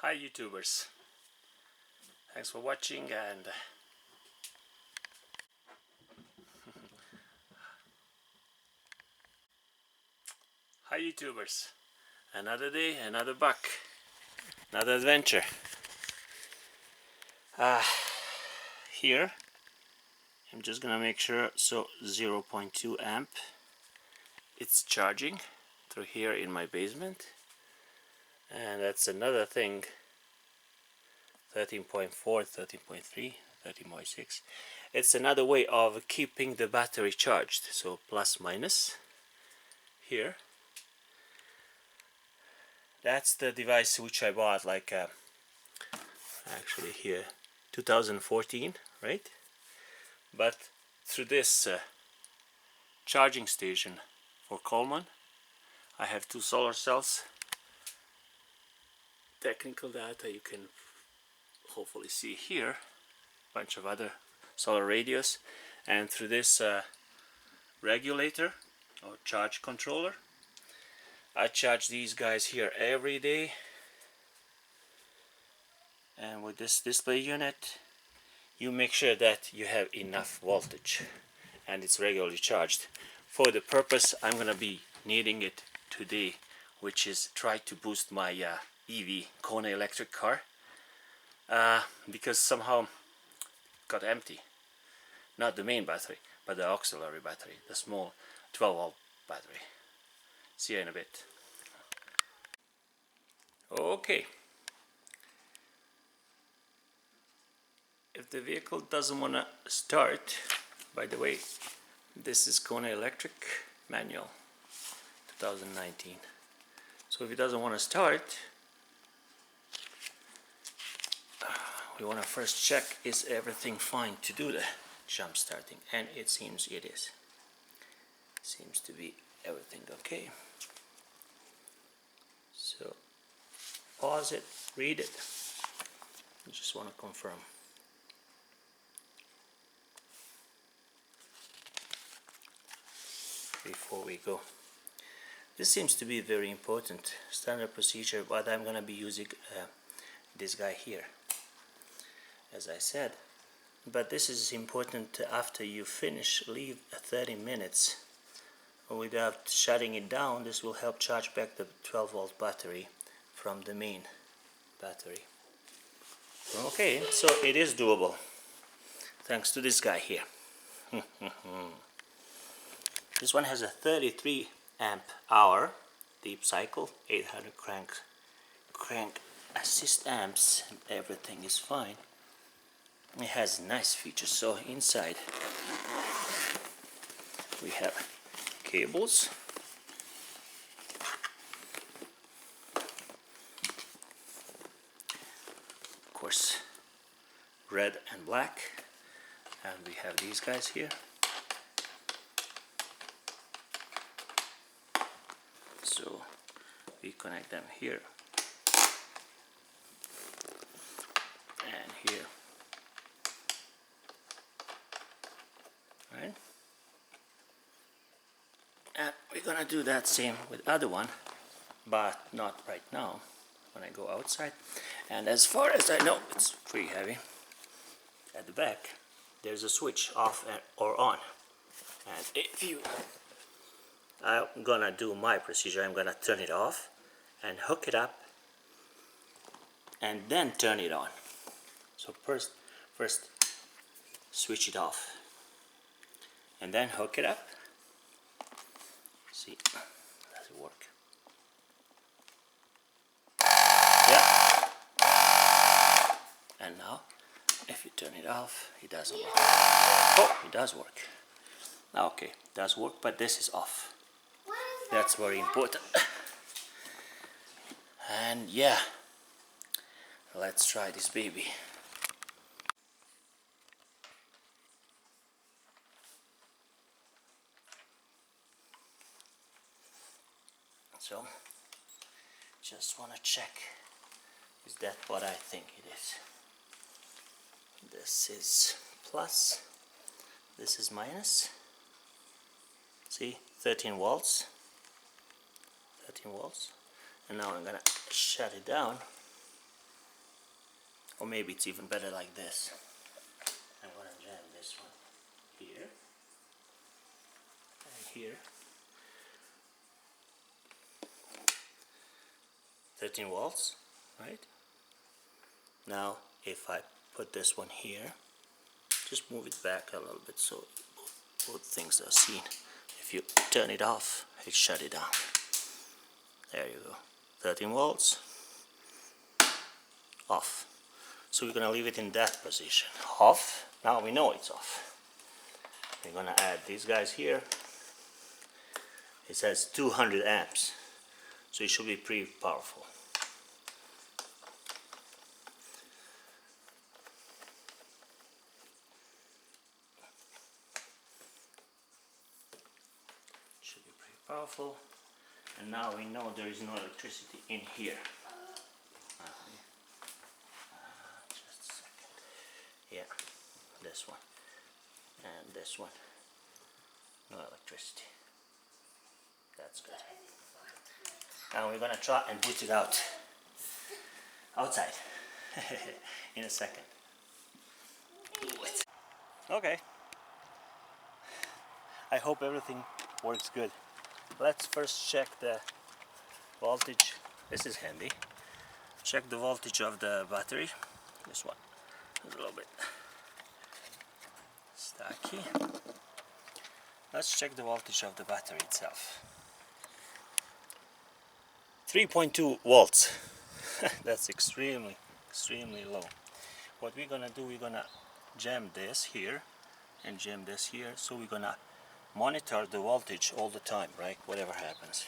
Hi YouTubers, thanks for watching. And hi YouTubers, another day, another buck, another adventure. Here I'm just gonna make sure, so 0.2 amp it's charging through here in my basement, and that's another thing. 13.4, 13.3, 13.6. It's another way of keeping the battery charged, so plus minus here. That's the device which I bought like actually here 2014, right? But through this charging station for Coleman, I have two solar cells. Technical data you can hopefully see here, bunch of other solar radios, and through this regulator or charge controller, I charge these guys here every day. And with this display unit, you make sure that you have enough voltage and it's regularly charged for the purpose I'm gonna be needing it today, which is try to boost my EV Kona electric car, because somehow it got empty. Not the main battery, but the auxiliary battery, the small 12-volt battery. See you in a bit. Okay. If the vehicle doesn't want to start, by the way, this is Kona Electric manual 2019. So if it doesn't want to start, we want to first check is everything fine to do the jump starting, and it seems it is. Seems to be everything okay. So pause it, read it. I just want to confirm. Before we go, this seems to be very important standard procedure, but I'm gonna be using this guy here, as I said. But this is important. After you finish, leave 30 minutes without shutting it down. This will help charge back the 12-volt battery from the main battery. Okay, so it is doable thanks to this guy here. This one has a 33 amp hour deep cycle, 800 crank assist amps, and everything is fine. It has nice features. So inside we have cables, of course red and black, and we have these guys here. So we connect them here and here, right? And we're gonna do that same with the other one, but not right now, when I go outside. And as far as I know, it's pretty heavy. At the back there's a switch off or on, and if you I'm gonna do my procedure. I'm gonna turn it off and hook it up and then turn it on. So first switch it off and then hook it up. See, does it work? Yeah. And now if you turn it off, it doesn't work. Oh, it does work. Okay, it does work, but this is off. That's very important. And yeah, let's try this baby. So just want to check, is that what I think it is? This is plus, this is minus. See, 13 volts. 13 volts. And now I'm gonna shut it down. or maybe it's even better like this. I'm gonna jam this one here and here. 13 volts, right? Now if I put this one here, just move it back a little bit so both things are seen. If you turn it off, it shut it down. There you go. 13 volts, off. So we're gonna leave it in that position. Off. Now we know it's off. We're gonna add these guys here. It says 200 amps, so it should be pretty powerful. Should be pretty powerful. And now we know there is no electricity in here. Just a second. Yeah, this one and this one. No electricity. That's good. Now we're gonna try and put it outside in a second. Okay. I hope everything works good. Let's first check the voltage. This is handy. Check the voltage of the battery. This one is a little bit stacky. Let's check the voltage of the battery itself. 3.2 volts. That's extremely low. What we're gonna do, we're gonna jam this here and jam this here, so we're gonna monitor the voltage all the time, right? Whatever happens.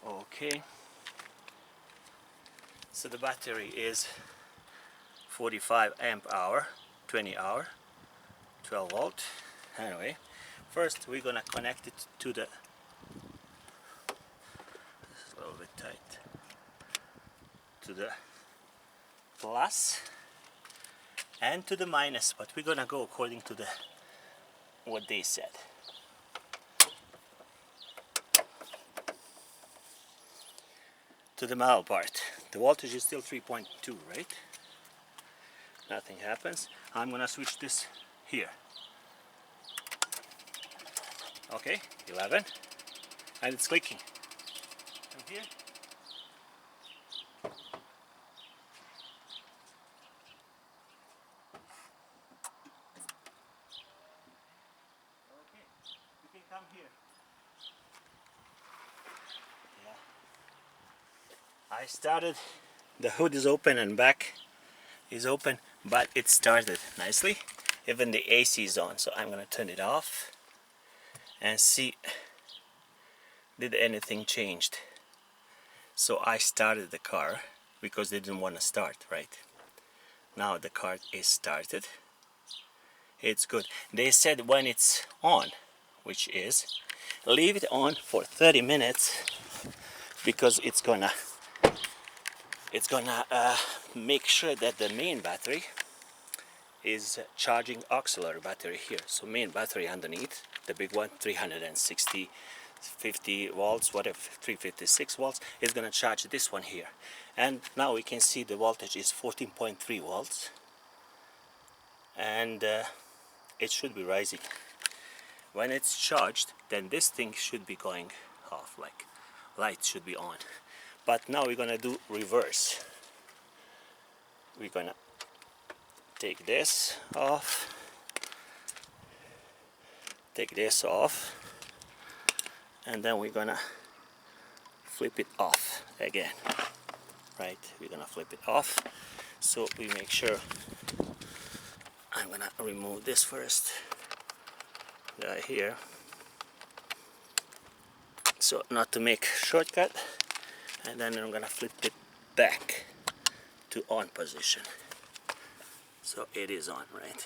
Okay. So the battery is 45 amp hour, 20 hour, 12 volt. Anyway, first we're gonna connect it to the, this is a little bit tight, to the plus and to the minus, but we're gonna go according to the what they said. To the middle part, the voltage is still 3.2, right? Nothing happens. I'm gonna switch this here. Okay, 11, and it's clicking. From here. Okay, you can come here. Yeah. I started, the hood is open and back is open, but it started nicely. Even the AC is on, so I'm gonna turn it off and see did anything changed. So I started the car because they didn't want to start, right? Now the car is started. It's good. They said when it's on, which is, leave it on for 30 minutes because it's gonna make sure that the main battery is charging auxiliary battery here. So main battery underneath, the big one, 360, 50 volts, whatever, 356 volts, is gonna charge this one here. And now we can see the voltage is 14.3 volts, and it should be rising. When it's charged, then this thing should be going off, like light should be on. But now we're gonna do reverse. We're gonna take this off, take this off, and then we're gonna flip it off again, right? We're gonna flip it off, so we make sure. I'm gonna remove this first, right here, so not to make shortcut, and then I'm gonna flip it back to on position. So it is on, right?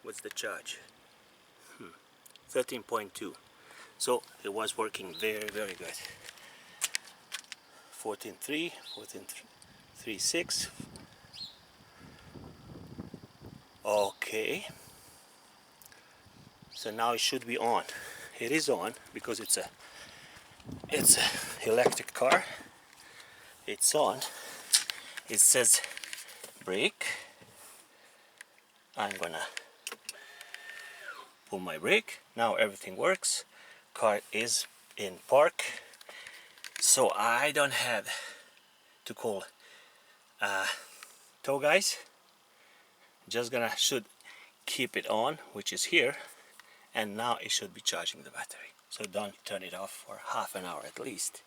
What's the charge? 13.2. So it was working very good. 14.3, 14.36. Okay. So now it should be on. It is on because it's a electric car. It's on. it says brake. I'm gonna pull my brake. Now everything works. Car is in park, so I don't have to call tow guys. Just gonna should keep it on, which is here, and now it should be charging the battery. So don't turn it off for half an hour at least,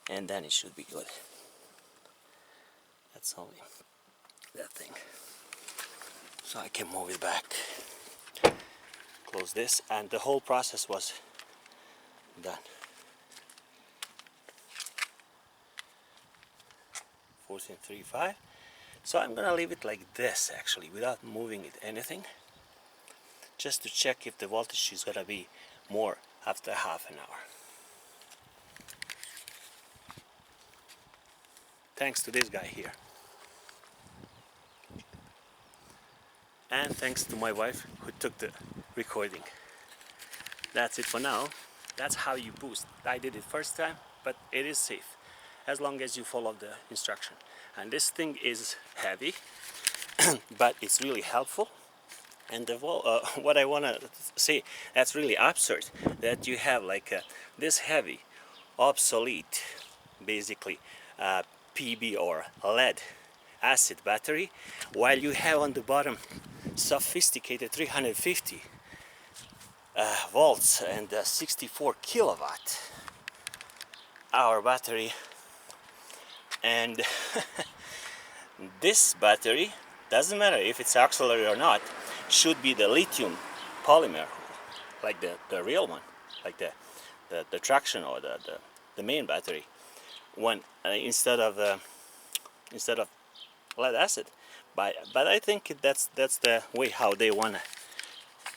and then it should be good. That's only that thing. So I can move it back, close this, and the whole process was done. 14.35. So I'm gonna leave it like this actually, without moving it anything, just to check if the voltage is gonna be more after half an hour. Thanks to this guy here. And thanks to my wife who took the recording. That's it for now. That's how you boost. I did it first time, but it is safe as long as you follow the instruction. And this thing is heavy, but it's really helpful. And what I want to say, that's really absurd that you have like this heavy, obsolete, basically PB or lead acid battery, while you have on the bottom sophisticated 350 volts and 64 kilowatt hour battery. And this battery, doesn't matter if it's auxiliary or not, should be the lithium polymer, like the real one, like the traction or the main battery one, instead of lead acid. But I think that's the way how they want to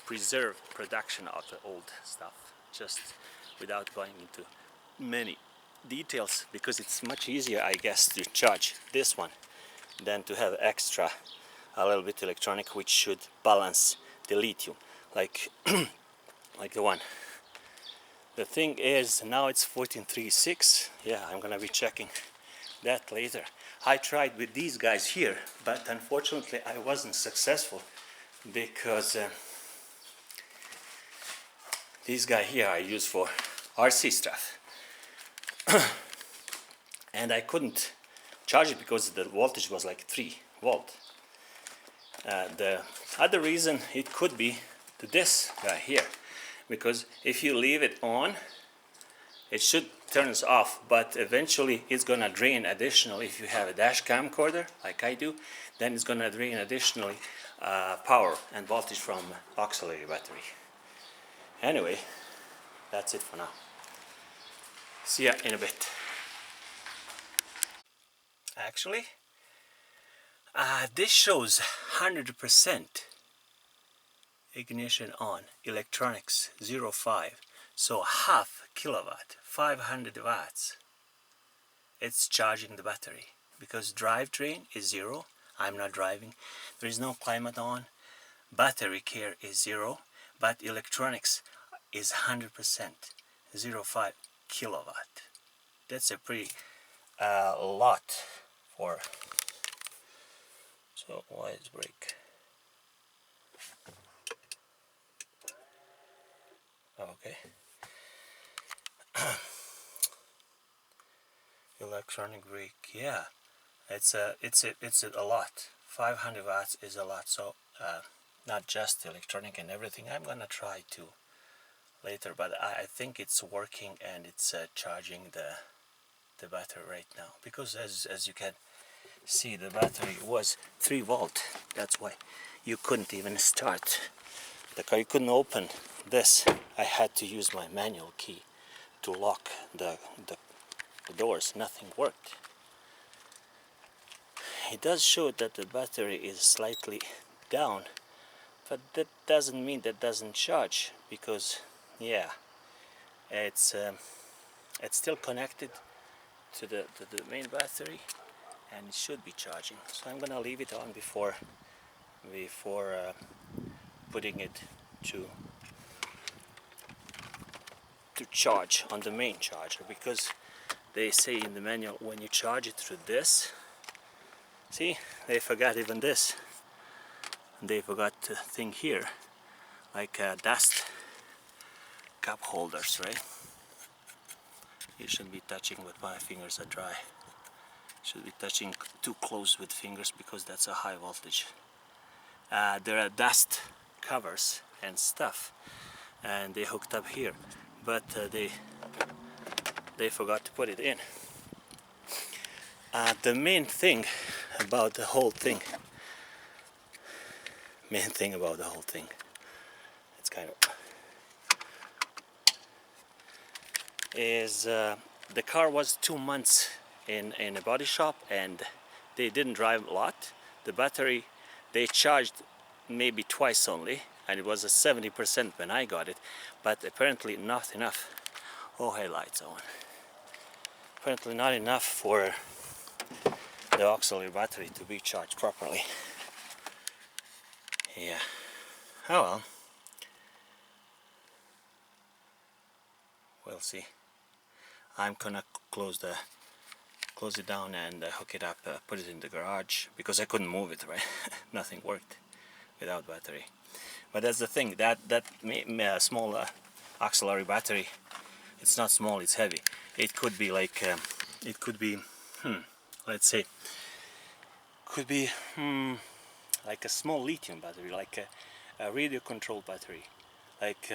preserve production of the old stuff, just without going into many details, because it's much easier, I guess, to charge this one than to have extra a little bit electronic which should balance the lithium, like like the one. The thing is, now it's 14.36. Yeah, I'm gonna be checking that later. I tried with these guys here, but unfortunately I wasn't successful, because this guy here I use for RC stuff. And I couldn't charge it because the voltage was like 3 volt. The other reason it could be to this guy here, because if you leave it on, it should turn off, but eventually it's gonna drain additionally. If you have a dash camcorder like I do, then it's gonna drain additionally power and voltage from auxiliary battery. Anyway, that's it for now. See ya in a bit. Actually, this shows 100% ignition on, electronics 0.5, so half kilowatt, 500 watts. It's charging the battery, because drivetrain is 0. I'm not driving. There is no climate on. Battery care is 0, but electronics is 100%, 0.5 kilowatt. That's a pretty lot for. So why is brake? Okay. Electronic brake, yeah, it's a lot. 500 watts is a lot. So not just electronic and everything. I'm gonna try to later, but I think it's working and it's charging the battery right now, because as you can see, the battery was 3 volt. That's why you couldn't even start the car. You couldn't open this. I had to use my manual key to lock the doors. Nothing worked. It does show that the battery is slightly down, but that doesn't mean that doesn't charge, because yeah, it's still connected to the main battery, and it should be charging. So I'm gonna leave it on before putting it to charge on the main charger, because they say in the manual when you charge it through this, See, they forgot even this. They forgot a thing here, like dust cup holders, right? You shouldn't be touching with my fingers are dry. Should be touching too close with fingers because that's a high voltage. There are dust covers and stuff, and they hooked up here, but they forgot to put it in. The main thing about the whole thing, it's kind of is the car was 2 months in a body shop, and they didn't drive a lot. The battery they charged maybe twice only, and it was a 70% when I got it, but apparently not enough. Oh, headlights on. Apparently not enough for the auxiliary battery to be charged properly. Yeah. Oh well. We'll see. I'm gonna close it down and hook it up, put it in the garage, because I couldn't move it, right? Nothing worked without battery. But that's the thing, that small auxiliary battery, it's not small, it's heavy. It could be like, let's say, could be like a small lithium battery, like a radio control battery, like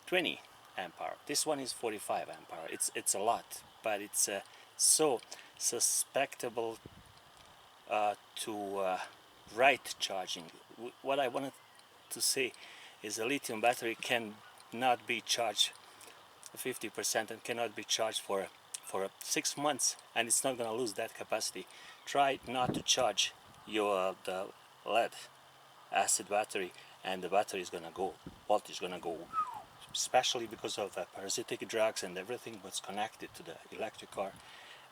20 amp hour. This one is 45 amp hour. It's a lot, but it's so susceptible to right charging. What I wanted to say is a lithium battery cannot be charged 50% and cannot be charged for 6 months, and it's not going to lose that capacity. Try not to charge the lead acid battery, and the battery is going to go, voltage is going to go, especially because of parasitic drugs and everything what's connected to the electric car.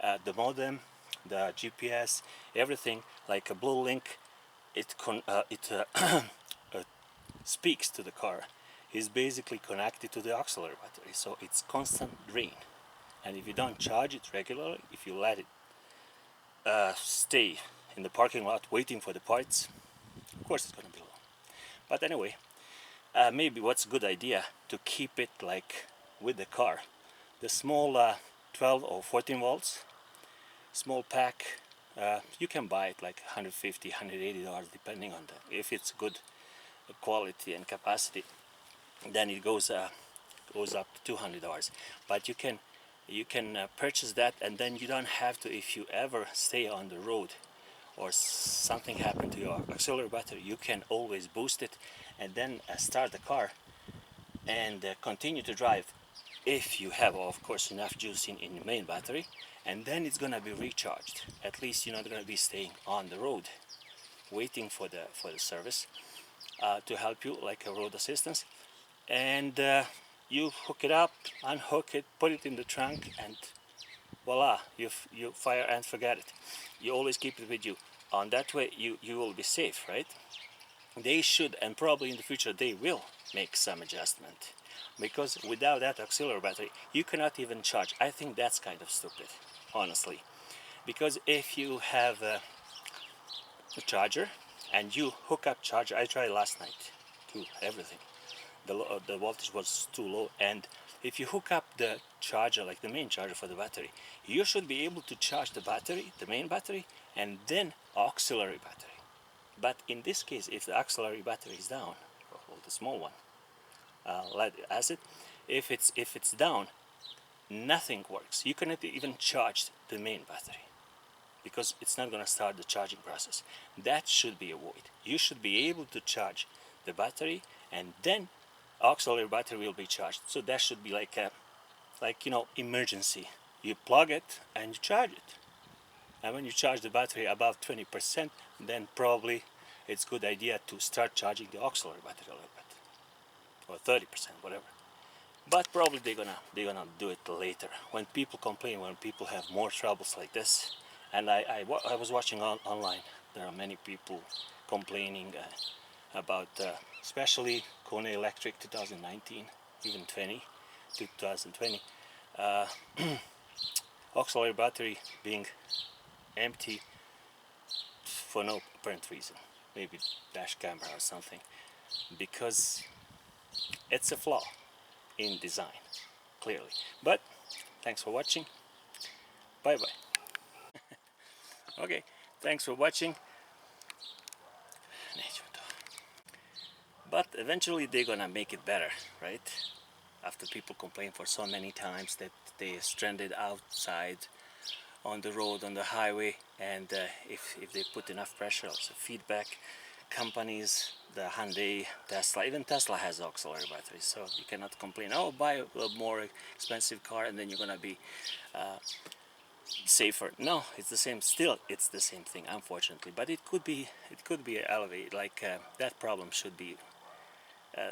The modem, the GPS, everything, like a blue link, it speaks to the car, is basically connected to the auxiliary battery, so it's constant drain. And if you don't charge it regularly, if you let it stay in the parking lot waiting for the parts, of course it's going to be low. But anyway, maybe what's a good idea to keep it like with the car, the small 12 or 14 volts small pack, you can buy it like $150, $180 depending on if it's good quality and capacity. Then it goes up to $200. But you can purchase that, and then you don't have to, if you ever stay on the road or something happened to your auxiliary battery, you can always boost it and then start the car and continue to drive if you have, of course, enough juice in the main battery, and then it's gonna be recharged. At least you're not gonna be staying on the road waiting for the service to help you, like a road assistance. And you hook it up, unhook it, put it in the trunk, and voila, you fire and forget it. You always keep it with you. On that way you will be safe, right? They should, and probably in the future they will, make some adjustment, because without that auxiliary battery you cannot even charge. I think that's kind of stupid, honestly, because if you have a charger and you hook up charger, I tried last night to everything, the voltage was too low, and if you hook up the charger, like the main charger for the battery, you should be able to charge the battery, the main battery, and then auxiliary battery. But in this case, if the auxiliary battery is down, or the small one, lead acid, if it's down, nothing works. You cannot even charge the main battery because it's not going to start the charging process. That should be avoided. You should be able to charge the battery, and then auxiliary battery will be charged. So that should be like emergency. You plug it and you charge it. And when you charge the battery above 20%, then probably it's a good idea to start charging the auxiliary battery a little bit, or 30%, whatever. But probably they're gonna do it later, when people complain, when people have more troubles like this. And I was watching online. There are many people complaining about, especially Kona Electric 2019, even 2020, auxiliary battery being empty for no apparent reason, maybe dash camera or something, because it's a flaw in design, clearly. But thanks for watching. Bye bye. Okay, thanks for watching. But eventually they're gonna make it better, right? After people complain for so many times that they stranded outside on the road, on the highway, and if they put enough pressure, also feedback, companies, the Hyundai, Tesla, even Tesla has auxiliary batteries, so you cannot complain, oh, buy a more expensive car and then you're gonna be safer. No, it's the same. Still, it's the same thing, unfortunately. But it could be elevated. Like that problem should be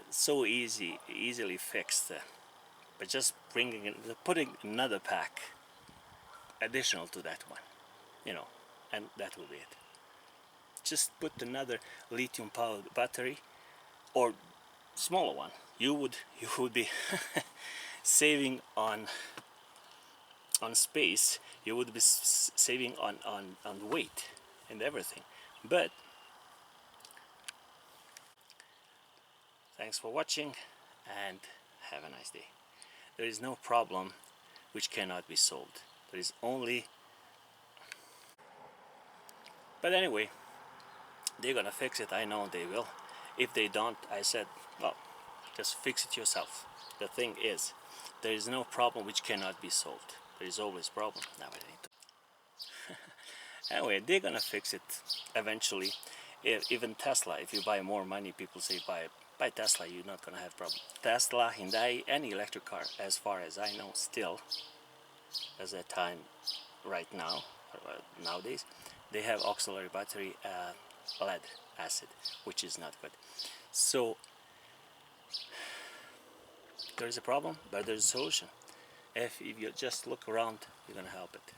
so easily fixed. But just putting another pack additional to that one, you know, and that will be it. Just put another lithium-powered battery or smaller one. You would be saving on space. You would be saving on weight and everything. But thanks for watching and have a nice day. There is no problem which cannot be solved. There is only... But anyway, they're gonna fix it. I know they will. If they don't, I said, well, just fix it yourself. The thing is, there is no problem which cannot be solved. There is always a problem. Now I need to... Anyway, they're gonna fix it eventually. Even Tesla, if you buy more money, people say buy Tesla, you're not gonna have problem. Tesla, Hyundai, any electric car, as far as I know, still, as a time right now, nowadays, they have auxiliary battery lead acid, which is not good. So there is a problem, but there's a solution. If you just look around, you're gonna help it.